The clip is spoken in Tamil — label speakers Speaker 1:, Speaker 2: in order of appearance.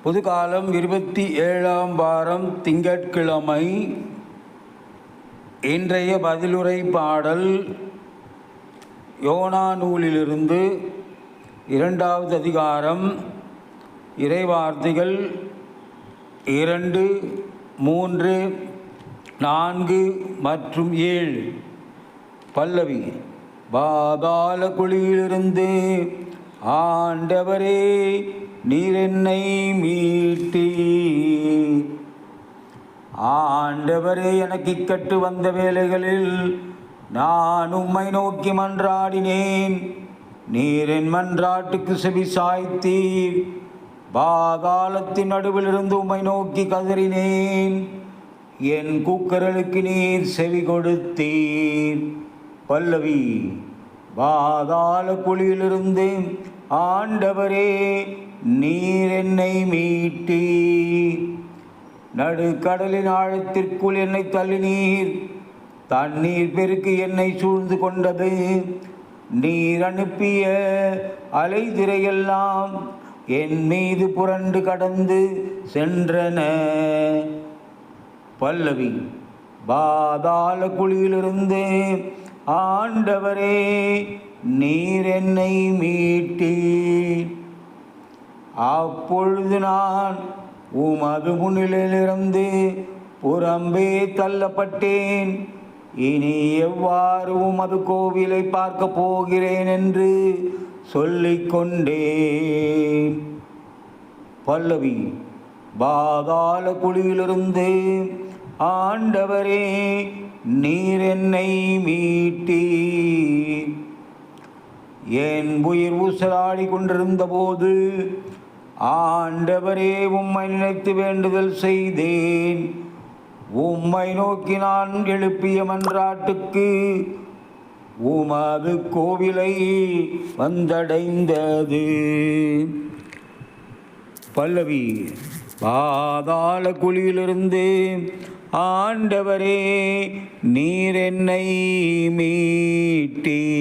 Speaker 1: பொதுகாலம் 27ஆம் வாரம் திங்கட்கிழமை. இன்றைய பதிலுரை பாடல் யோனா நூலிலிருந்து 2வது அதிகாரம், இறைவார்த்தைகள் 2, 3, 4 மற்றும் 7. பல்லவி. பாதாள குழியிலிருந்து ஆண்டவரே நீர் என்னை மீட்டீர். ஆண்டவரே, எனக்கு இக்கட்டு வந்த வேளைகளில் நான் உம்மை நோக்கி மன்றாடினேன். நீர் என் மன்றாட்டுக்கு செவி சாய்த்தீர். பாதாளத்தின் நடுவிலிருந்து உம்மை நோக்கி கதறினேன். என் கூக்குரலுக்கு நீர் செவி கொடுத்தீர். பல்லவி. பாதாள குழியிலிருந்து ஆண்டவரே நீர் என்னை மீட்டீர். நடுக்கடலின் ஆழத்திற்குள் என்னை தள்ளினீர். தண்ணீர் பெருக்கு என்னை சூழ்ந்து கொண்டது. நீர் அனுப்பிய அலைதிரையெல்லாம் என் மீது புரண்டு கடந்து சென்றன. பல்லவி. பாதாள குழியிலிருந்து ஆண்டவரே நீர் என்னை மீட்டீர். அப்பொழுது நான் உமது முன்னிலையிலிருந்து புறம்பே தள்ளப்பட்டேன். இனி எவ்வாறு உமது கோவிலை பார்க்க போகிறேன் என்று சொல்லிக்கொண்டேன். பல்லவி. பாதாள குழியிலிருந்து ஆண்டவரே நீர் என்னை மீட்டீர். என் உயிர் ஊசலாடி கொண்டிருந்த போது ஆண்டவரே உம்மை நினைத்து வேண்டுதல் செய்தேன். உம்மை நோக்கி நான் எழுப்பிய மன்றாட்டுக்கு உமது கோவிலை வந்தடைந்தது. பல்லவி. பாதாள குழியிலிருந்து ஆண்டவரே நீர் என்னை மீட்டீர்.